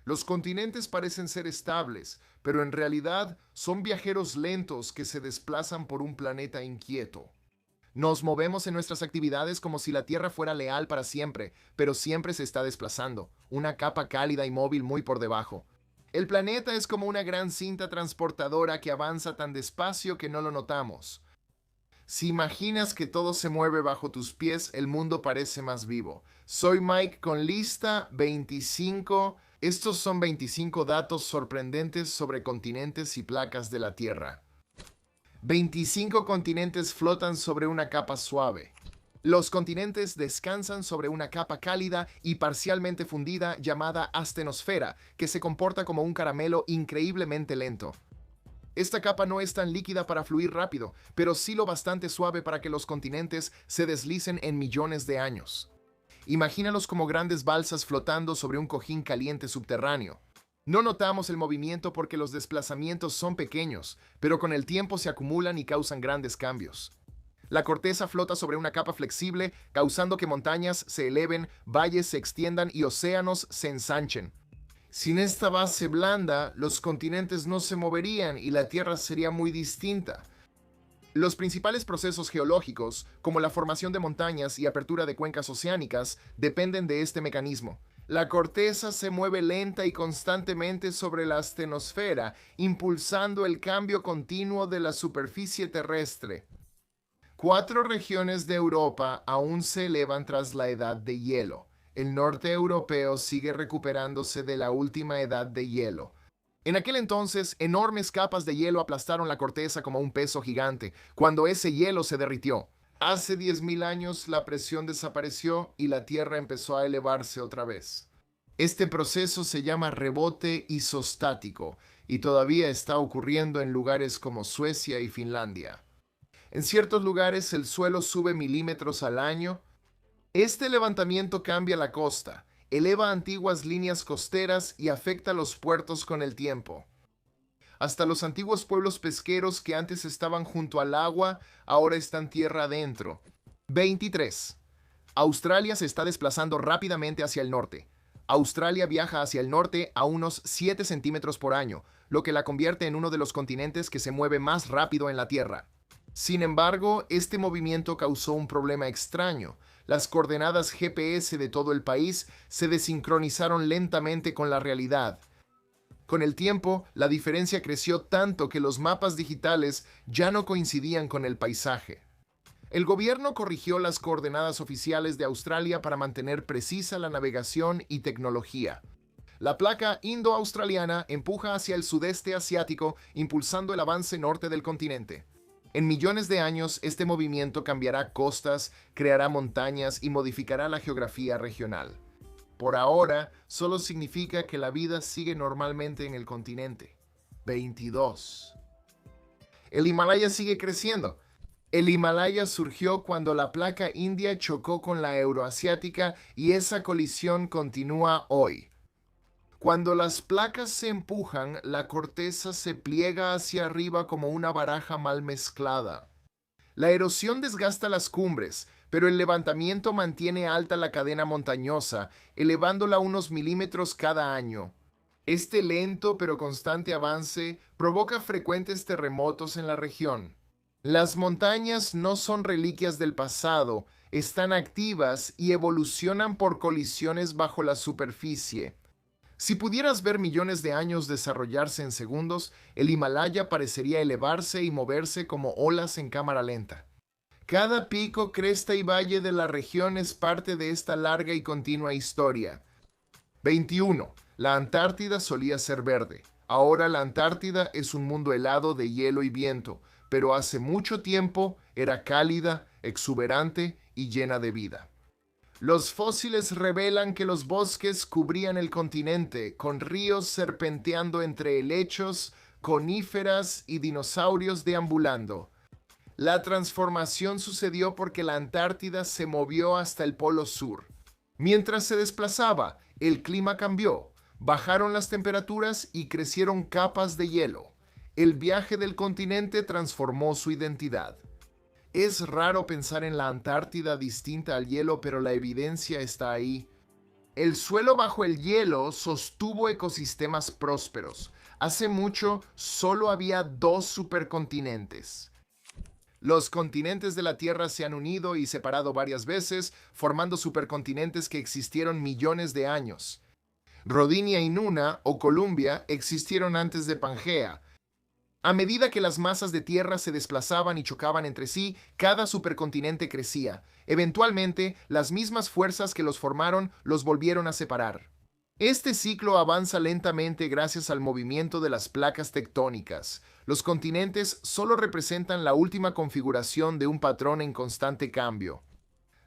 Los continentes parecen ser estables, pero en realidad son viajeros lentos que se desplazan por un planeta inquieto. Nos movemos en nuestras actividades como si la Tierra fuera leal para siempre, pero siempre se está desplazando, una capa cálida y móvil muy por debajo. El planeta es como una gran cinta transportadora que avanza tan despacio que no lo notamos. Si imaginas que todo se mueve bajo tus pies, el mundo parece más vivo. Soy Mike con lista 25. Estos son 25 datos sorprendentes sobre continentes y placas de la Tierra. 25 continentes flotan sobre una capa suave. Los continentes descansan sobre una capa cálida y parcialmente fundida llamada astenosfera, que se comporta como un caramelo increíblemente lento. Esta capa no es tan líquida para fluir rápido, pero sí lo bastante suave para que los continentes se deslicen en millones de años. Imagínalos como grandes balsas flotando sobre un cojín caliente subterráneo. No notamos el movimiento porque los desplazamientos son pequeños, pero con el tiempo se acumulan y causan grandes cambios. La corteza flota sobre una capa flexible, causando que montañas se eleven, valles se extiendan y océanos se ensanchen. Sin esta base blanda, los continentes no se moverían y la Tierra sería muy distinta. Los principales procesos geológicos, como la formación de montañas y apertura de cuencas oceánicas, dependen de este mecanismo. La corteza se mueve lenta y constantemente sobre la astenosfera, impulsando el cambio continuo de la superficie terrestre. 4 regiones de Europa aún se elevan tras la edad de hielo. El norte europeo sigue recuperándose de la última edad de hielo. En aquel entonces, enormes capas de hielo aplastaron la corteza como un peso gigante, cuando ese hielo se derritió. Hace 10.000 años la presión desapareció y la Tierra empezó a elevarse otra vez. Este proceso se llama rebote isostático y todavía está ocurriendo en lugares como Suecia y Finlandia. En ciertos lugares el suelo sube milímetros al año. Este levantamiento cambia la costa, eleva antiguas líneas costeras y afecta los puertos con el tiempo. Hasta los antiguos pueblos pesqueros que antes estaban junto al agua, ahora están tierra adentro. 23. Australia se está desplazando rápidamente hacia el norte. Australia viaja hacia el norte a unos 7 centímetros por año, lo que la convierte en uno de los continentes que se mueve más rápido en la Tierra. Sin embargo, este movimiento causó un problema extraño. Las coordenadas GPS de todo el país se desincronizaron lentamente con la realidad. Con el tiempo, la diferencia creció tanto que los mapas digitales ya no coincidían con el paisaje. El gobierno corrigió las coordenadas oficiales de Australia para mantener precisa la navegación y tecnología. La placa indo-australiana empuja hacia el sudeste asiático, impulsando el avance norte del continente. En millones de años, este movimiento cambiará costas, creará montañas y modificará la geografía regional. Por ahora, solo significa que la vida sigue normalmente en el continente. 22. El Himalaya sigue creciendo. El Himalaya surgió cuando la placa india chocó con la euroasiática y esa colisión continúa hoy. Cuando las placas se empujan, la corteza se pliega hacia arriba como una baraja mal mezclada. La erosión desgasta las cumbres, pero el levantamiento mantiene alta la cadena montañosa, elevándola unos milímetros cada año. Este lento pero constante avance provoca frecuentes terremotos en la región. Las montañas no son reliquias del pasado, están activas y evolucionan por colisiones bajo la superficie. Si pudieras ver millones de años desarrollarse en segundos, el Himalaya parecería elevarse y moverse como olas en cámara lenta. Cada pico, cresta y valle de la región es parte de esta larga y continua historia. 21. La Antártida solía ser verde. Ahora la Antártida es un mundo helado de hielo y viento, pero hace mucho tiempo era cálida, exuberante y llena de vida. Los fósiles revelan que los bosques cubrían el continente, con ríos serpenteando entre helechos, coníferas y dinosaurios deambulando. La transformación sucedió porque la Antártida se movió hasta el Polo Sur. Mientras se desplazaba, el clima cambió, bajaron las temperaturas y crecieron capas de hielo. El viaje del continente transformó su identidad. Es raro pensar en la Antártida distinta al hielo, pero la evidencia está ahí. El suelo bajo el hielo sostuvo ecosistemas prósperos. Hace mucho solo había dos supercontinentes. Los continentes de la Tierra se han unido y separado varias veces, formando supercontinentes que existieron millones de años. Rodinia y Nuna, o Columbia, existieron antes de Pangea. A medida que las masas de tierra se desplazaban y chocaban entre sí, cada supercontinente crecía. Eventualmente, las mismas fuerzas que los formaron los volvieron a separar. Este ciclo avanza lentamente gracias al movimiento de las placas tectónicas. Los continentes solo representan la última configuración de un patrón en constante cambio.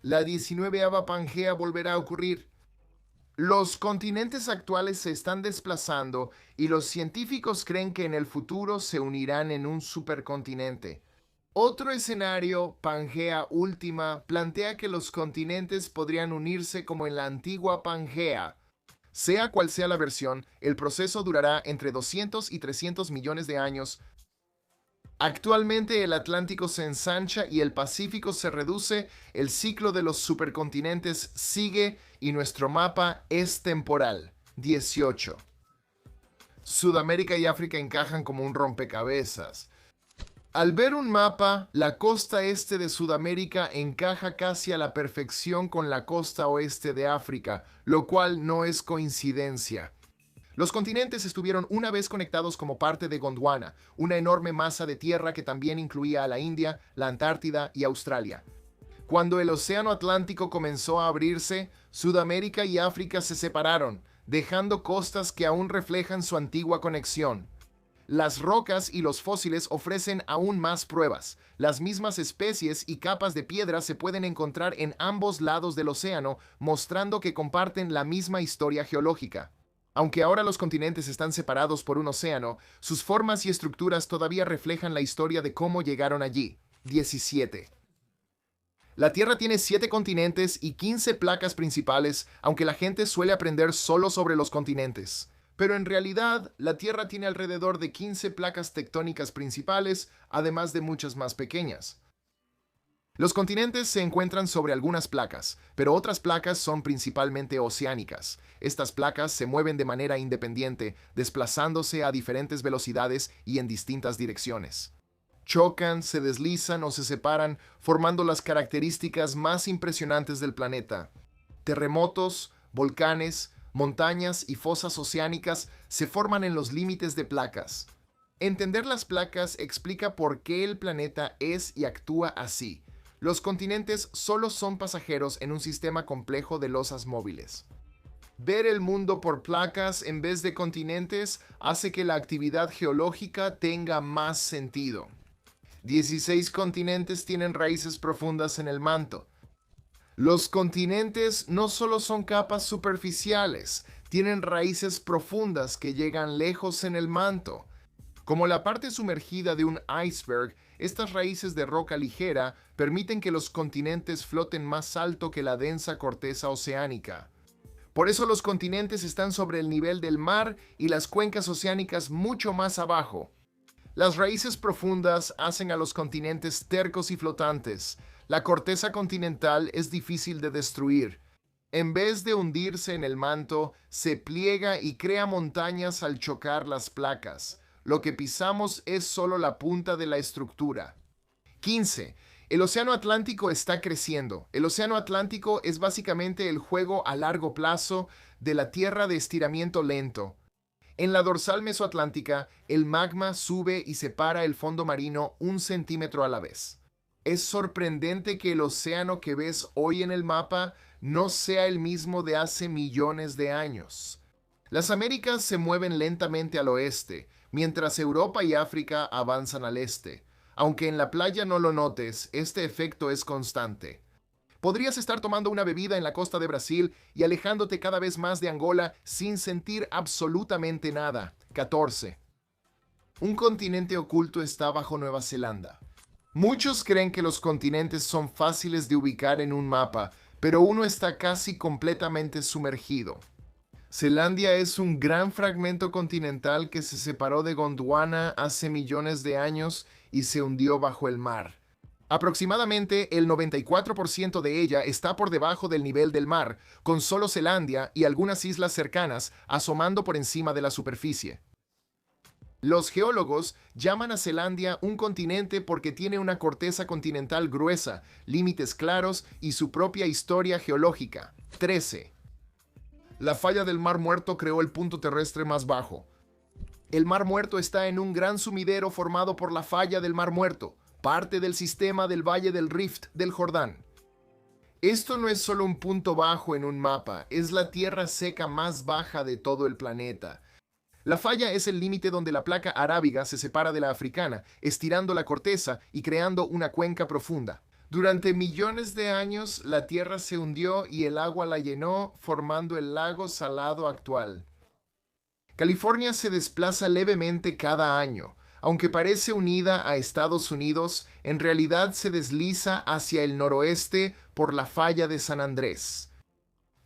La 19ª Pangea volverá a ocurrir. Los continentes actuales se están desplazando y los científicos creen que en el futuro se unirán en un supercontinente. Otro escenario, Pangea Última, plantea que los continentes podrían unirse como en la antigua Pangea. Sea cual sea la versión, el proceso durará entre 200 y 300 millones de años. Actualmente el Atlántico se ensancha y el Pacífico se reduce, el ciclo de los supercontinentes sigue y nuestro mapa es temporal. 18. Sudamérica y África encajan como un rompecabezas. Al ver un mapa, la costa este de Sudamérica encaja casi a la perfección con la costa oeste de África, lo cual no es coincidencia. Los continentes estuvieron una vez conectados como parte de Gondwana, una enorme masa de tierra que también incluía a la India, la Antártida y Australia. Cuando el Océano Atlántico comenzó a abrirse, Sudamérica y África se separaron, dejando costas que aún reflejan su antigua conexión. Las rocas y los fósiles ofrecen aún más pruebas. Las mismas especies y capas de piedra se pueden encontrar en ambos lados del océano, mostrando que comparten la misma historia geológica. Aunque ahora los continentes están separados por un océano, sus formas y estructuras todavía reflejan la historia de cómo llegaron allí. 17. La Tierra tiene 7 continentes y 15 placas principales, aunque la gente suele aprender solo sobre los continentes. Pero en realidad, la Tierra tiene alrededor de 15 placas tectónicas principales, además de muchas más pequeñas. Los continentes se encuentran sobre algunas placas, pero otras placas son principalmente oceánicas. Estas placas se mueven de manera independiente, desplazándose a diferentes velocidades y en distintas direcciones. Chocan, se deslizan o se separan, formando las características más impresionantes del planeta. Terremotos, volcanes, montañas y fosas oceánicas se forman en los límites de placas. Entender las placas explica por qué el planeta es y actúa así. Los continentes solo son pasajeros en un sistema complejo de losas móviles. Ver el mundo por placas en vez de continentes hace que la actividad geológica tenga más sentido. 16 continentes tienen raíces profundas en el manto. Los continentes no solo son capas superficiales, tienen raíces profundas que llegan lejos en el manto. Como la parte sumergida de un iceberg, estas raíces de roca ligera permiten que los continentes floten más alto que la densa corteza oceánica. Por eso los continentes están sobre el nivel del mar y las cuencas oceánicas mucho más abajo. Las raíces profundas hacen a los continentes tercos y flotantes. La corteza continental es difícil de destruir. En vez de hundirse en el manto, se pliega y crea montañas al chocar las placas. Lo que pisamos es solo la punta de la estructura. 15. El Océano Atlántico está creciendo. El Océano Atlántico es básicamente el juego a largo plazo de la Tierra de estiramiento lento. En la dorsal mesoatlántica, el magma sube y separa el fondo marino 1 centímetro a la vez. Es sorprendente que el océano que ves hoy en el mapa no sea el mismo de hace millones de años. Las Américas se mueven lentamente al oeste, mientras Europa y África avanzan al este. Aunque en la playa no lo notes, este efecto es constante. Podrías estar tomando una bebida en la costa de Brasil y alejándote cada vez más de Angola sin sentir absolutamente nada. 14. Un continente oculto está bajo Nueva Zelanda. Muchos creen que los continentes son fáciles de ubicar en un mapa, pero uno está casi completamente sumergido. Zelandia es un gran fragmento continental que se separó de Gondwana hace millones de años y se hundió bajo el mar. Aproximadamente el 94% de ella está por debajo del nivel del mar, con solo Zelandia y algunas islas cercanas asomando por encima de la superficie. Los geólogos llaman a Zelandia un continente porque tiene una corteza continental gruesa, límites claros y su propia historia geológica. 13. La falla del Mar Muerto creó el punto terrestre más bajo. El Mar Muerto está en un gran sumidero formado por la falla del Mar Muerto, parte del sistema del Valle del Rift del Jordán. Esto no es solo un punto bajo en un mapa, es la tierra seca más baja de todo el planeta. La falla es el límite donde la placa arábiga se separa de la africana, estirando la corteza y creando una cuenca profunda. Durante millones de años, la tierra se hundió y el agua la llenó, formando el lago salado actual. California se desplaza levemente cada año. Aunque parece unida a Estados Unidos, en realidad se desliza hacia el noroeste por la falla de San Andrés.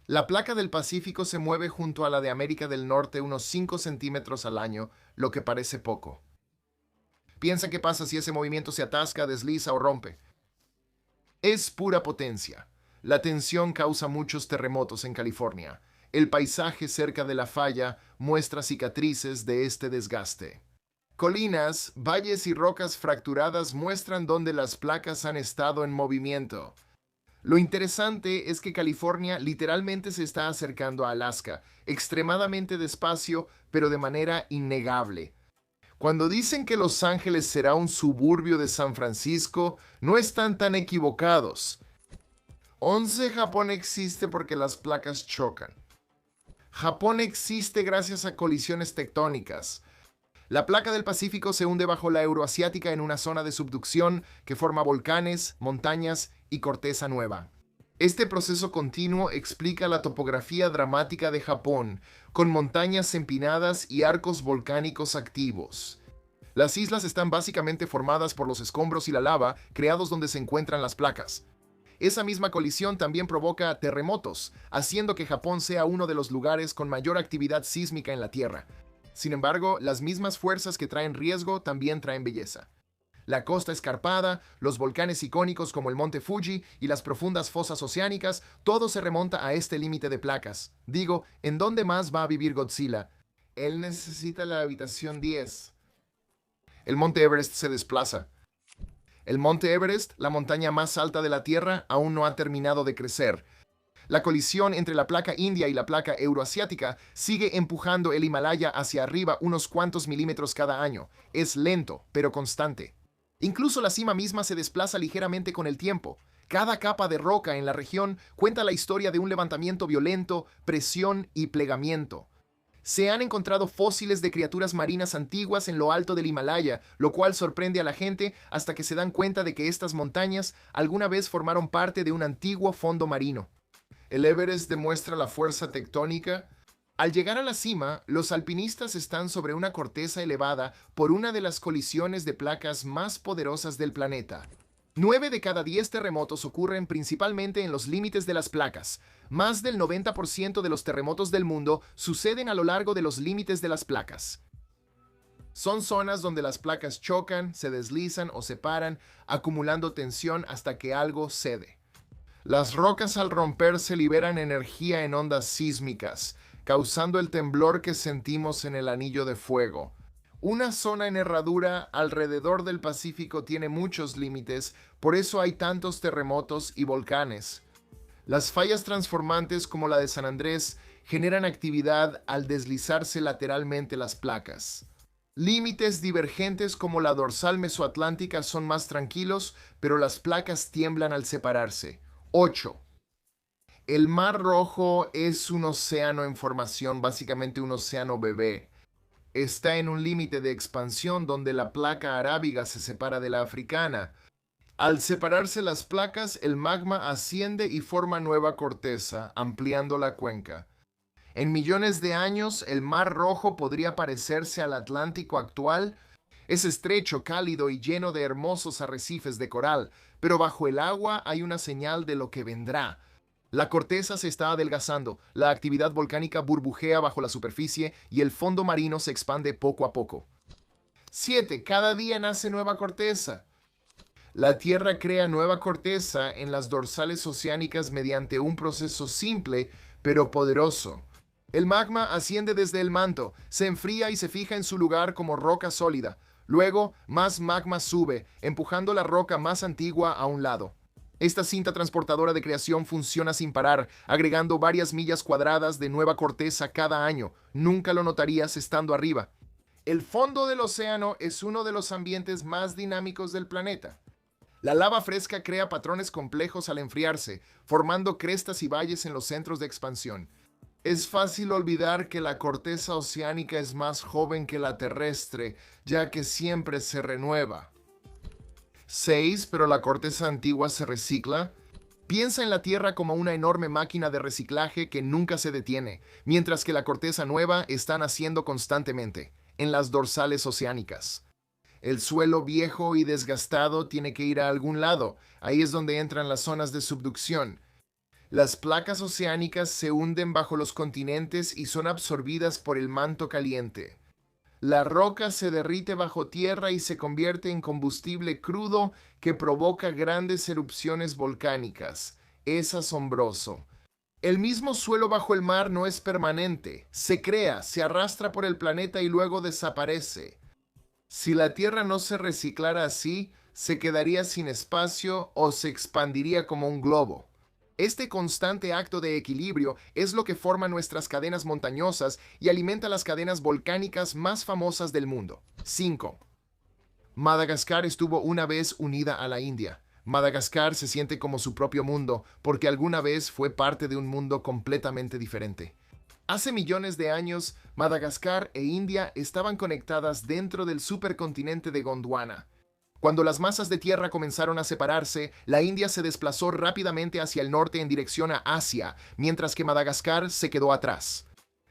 La placa del Pacífico se mueve junto a la de América del Norte unos 5 centímetros al año, lo que parece poco. Piensa qué pasa si ese movimiento se atasca, desliza o rompe. Es pura potencia. La tensión causa muchos terremotos en California. El paisaje cerca de la falla muestra cicatrices de este desgaste. Colinas, valles y rocas fracturadas muestran dónde las placas han estado en movimiento. Lo interesante es que California literalmente se está acercando a Alaska, extremadamente despacio, pero de manera innegable. Cuando dicen que Los Ángeles será un suburbio de San Francisco, no están tan equivocados. 11. Japón existe porque las placas chocan. Japón existe gracias a colisiones tectónicas. La placa del Pacífico se hunde bajo la euroasiática en una zona de subducción que forma volcanes, montañas y corteza nueva. Este proceso continuo explica la topografía dramática de Japón, con montañas empinadas y arcos volcánicos activos. Las islas están básicamente formadas por los escombros y la lava creados donde se encuentran las placas. Esa misma colisión también provoca terremotos, haciendo que Japón sea uno de los lugares con mayor actividad sísmica en la Tierra. Sin embargo, las mismas fuerzas que traen riesgo también traen belleza. La costa escarpada, los volcanes icónicos como el monte Fuji y las profundas fosas oceánicas, todo se remonta a este límite de placas. Digo, ¿en dónde más va a vivir Godzilla? Él necesita la habitación 10. El monte Everest se desplaza. El monte Everest, la montaña más alta de la Tierra, aún no ha terminado de crecer. La colisión entre la placa india y la placa euroasiática sigue empujando el Himalaya hacia arriba unos cuantos milímetros cada año. Es lento, pero constante. Incluso la cima misma se desplaza ligeramente con el tiempo. Cada capa de roca en la región cuenta la historia de un levantamiento violento, presión y plegamiento. Se han encontrado fósiles de criaturas marinas antiguas en lo alto del Himalaya, lo cual sorprende a la gente hasta que se dan cuenta de que estas montañas alguna vez formaron parte de un antiguo fondo marino. El Everest demuestra la fuerza tectónica. Al llegar a la cima, los alpinistas están sobre una corteza elevada por una de las colisiones de placas más poderosas del planeta. 9 de cada 10 terremotos ocurren principalmente en los límites de las placas. Más del 90% de los terremotos del mundo suceden a lo largo de los límites de las placas. Son zonas donde las placas chocan, se deslizan o se paran, acumulando tensión hasta que algo cede. Las rocas al romperse liberan energía en ondas sísmicas, causando el temblor que sentimos en el anillo de fuego. Una zona en herradura alrededor del Pacífico tiene muchos límites, por eso hay tantos terremotos y volcanes. Las fallas transformantes como la de San Andrés generan actividad al deslizarse lateralmente las placas. Límites divergentes como la dorsal mesoatlántica son más tranquilos, pero las placas tiemblan al separarse. 8. El Mar Rojo es un océano en formación, básicamente un océano bebé. Está en un límite de expansión donde la placa arábiga se separa de la africana. Al separarse las placas, el magma asciende y forma nueva corteza, ampliando la cuenca. En millones de años, el Mar Rojo podría parecerse al Atlántico actual. Es estrecho, cálido y lleno de hermosos arrecifes de coral, pero bajo el agua hay una señal de lo que vendrá. La corteza se está adelgazando, la actividad volcánica burbujea bajo la superficie y el fondo marino se expande poco a poco. 7. Cada día nace nueva corteza. La Tierra crea nueva corteza en las dorsales oceánicas mediante un proceso simple pero poderoso. El magma asciende desde el manto, se enfría y se fija en su lugar como roca sólida. Luego, más magma sube, empujando la roca más antigua a un lado. Esta cinta transportadora de creación funciona sin parar, agregando varias millas cuadradas de nueva corteza cada año. Nunca lo notarías estando arriba. El fondo del océano es uno de los ambientes más dinámicos del planeta. La lava fresca crea patrones complejos al enfriarse, formando crestas y valles en los centros de expansión. Es fácil olvidar que la corteza oceánica es más joven que la terrestre, ya que siempre se renueva. 6. Pero la corteza antigua se recicla. Piensa en la Tierra como una enorme máquina de reciclaje que nunca se detiene, mientras que la corteza nueva está naciendo constantemente, en las dorsales oceánicas. El suelo viejo y desgastado tiene que ir a algún lado. Ahí es donde entran las zonas de subducción. Las placas oceánicas se hunden bajo los continentes y son absorbidas por el manto caliente. La roca se derrite bajo tierra y se convierte en combustible crudo que provoca grandes erupciones volcánicas. Es asombroso. El mismo suelo bajo el mar no es permanente. Se crea, se arrastra por el planeta y luego desaparece. Si la Tierra no se reciclara así, se quedaría sin espacio o se expandiría como un globo. Este constante acto de equilibrio es lo que forma nuestras cadenas montañosas y alimenta las cadenas volcánicas más famosas del mundo. 5. Madagascar estuvo una vez unida a la India. Madagascar se siente como su propio mundo porque alguna vez fue parte de un mundo completamente diferente. Hace millones de años, Madagascar e India estaban conectadas dentro del supercontinente de Gondwana. Cuando las masas de tierra comenzaron a separarse, la India se desplazó rápidamente hacia el norte en dirección a Asia, mientras que Madagascar se quedó atrás.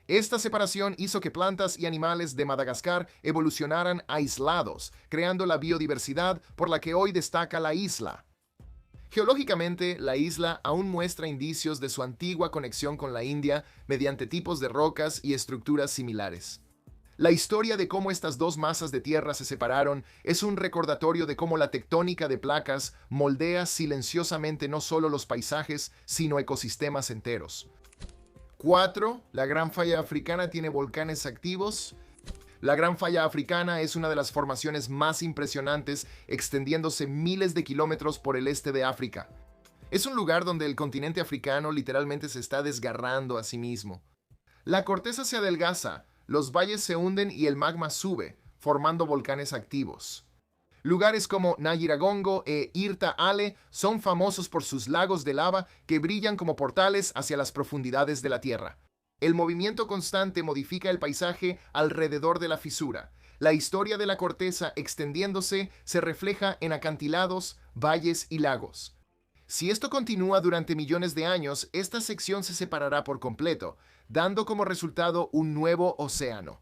Esta separación hizo que plantas y animales de Madagascar evolucionaran aislados, creando la biodiversidad por la que hoy destaca la isla. Geológicamente, la isla aún muestra indicios de su antigua conexión con la India mediante tipos de rocas y estructuras similares. La historia de cómo estas dos masas de tierra se separaron es un recordatorio de cómo la tectónica de placas moldea silenciosamente no solo los paisajes, sino ecosistemas enteros. 4. La Gran Falla Africana tiene volcanes activos. La Gran Falla Africana es una de las formaciones más impresionantes, extendiéndose miles de kilómetros por el este de África. Es un lugar donde el continente africano literalmente se está desgarrando a sí mismo. La corteza se adelgaza, los valles se hunden y el magma sube, formando volcanes activos. Lugares como Nyiragongo e Irta Ale son famosos por sus lagos de lava que brillan como portales hacia las profundidades de la Tierra. El movimiento constante modifica el paisaje alrededor de la fisura. La historia de la corteza extendiéndose se refleja en acantilados, valles y lagos. Si esto continúa durante millones de años, esta sección se separará por completo, dando como resultado un nuevo océano.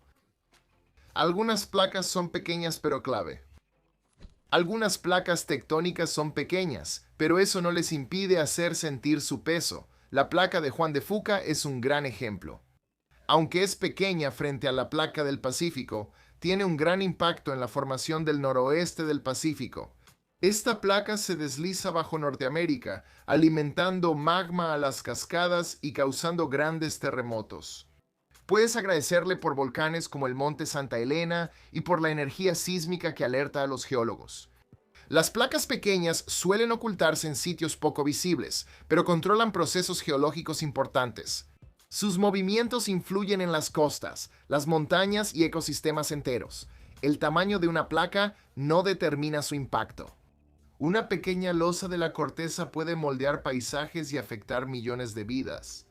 Algunas placas son pequeñas pero clave. Algunas placas tectónicas son pequeñas, pero eso no les impide hacer sentir su peso. La placa de Juan de Fuca es un gran ejemplo. Aunque es pequeña frente a la placa del Pacífico, tiene un gran impacto en la formación del noroeste del Pacífico. Esta placa se desliza bajo Norteamérica, alimentando magma a las cascadas y causando grandes terremotos. Puedes agradecerle por volcanes como el Monte Santa Elena y por la energía sísmica que alerta a los geólogos. Las placas pequeñas suelen ocultarse en sitios poco visibles, pero controlan procesos geológicos importantes. Sus movimientos influyen en las costas, las montañas y ecosistemas enteros. El tamaño de una placa no determina su impacto. Una pequeña losa de la corteza puede moldear paisajes y afectar millones de vidas.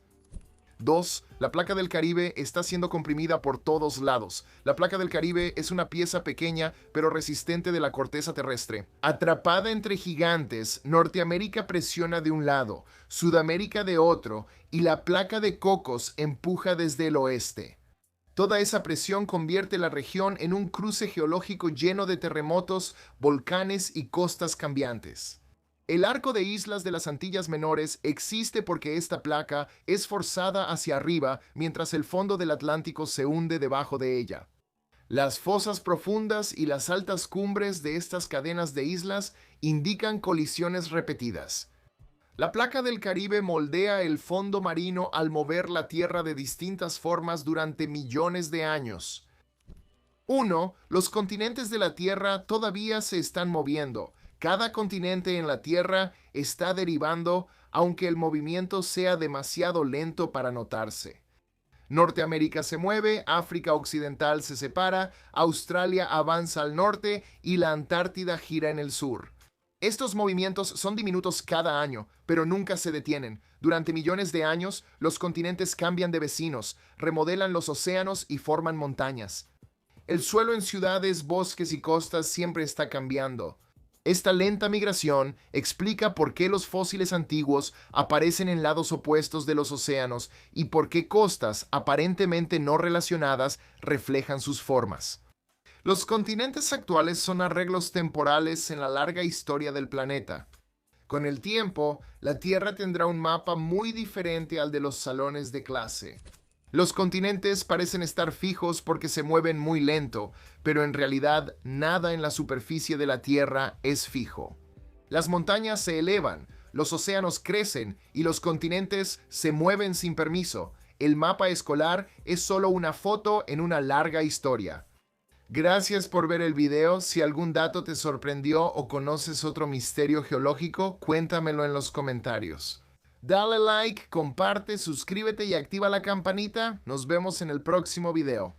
2. La placa del Caribe está siendo comprimida por todos lados. La placa del Caribe es una pieza pequeña pero resistente de la corteza terrestre. Atrapada entre gigantes, Norteamérica presiona de un lado, Sudamérica de otro, y la placa de Cocos empuja desde el oeste. Toda esa presión convierte la región en un cruce geológico lleno de terremotos, volcanes y costas cambiantes. El arco de islas de las Antillas Menores existe porque esta placa es forzada hacia arriba mientras el fondo del Atlántico se hunde debajo de ella. Las fosas profundas y las altas cumbres de estas cadenas de islas indican colisiones repetidas. La placa del Caribe moldea el fondo marino al mover la Tierra de distintas formas durante millones de años. 1. Los continentes de la Tierra todavía se están moviendo. Cada continente en la Tierra está derivando, aunque el movimiento sea demasiado lento para notarse. Norteamérica se mueve, África Occidental se separa, Australia avanza al norte y la Antártida gira en el sur. Estos movimientos son diminutos cada año, pero nunca se detienen. Durante millones de años, los continentes cambian de vecinos, remodelan los océanos y forman montañas. El suelo en ciudades, bosques y costas siempre está cambiando. Esta lenta migración explica por qué los fósiles antiguos aparecen en lados opuestos de los océanos y por qué costas aparentemente no relacionadas reflejan sus formas. Los continentes actuales son arreglos temporales en la larga historia del planeta. Con el tiempo, la Tierra tendrá un mapa muy diferente al de los salones de clase. Los continentes parecen estar fijos porque se mueven muy lento, pero en realidad nada en la superficie de la Tierra es fijo. Las montañas se elevan, los océanos crecen y los continentes se mueven sin permiso. El mapa escolar es solo una foto en una larga historia. Gracias por ver el video. Si algún dato te sorprendió o conoces otro misterio geológico, cuéntamelo en los comentarios. Dale like, comparte, suscríbete y activa la campanita. Nos vemos en el próximo video.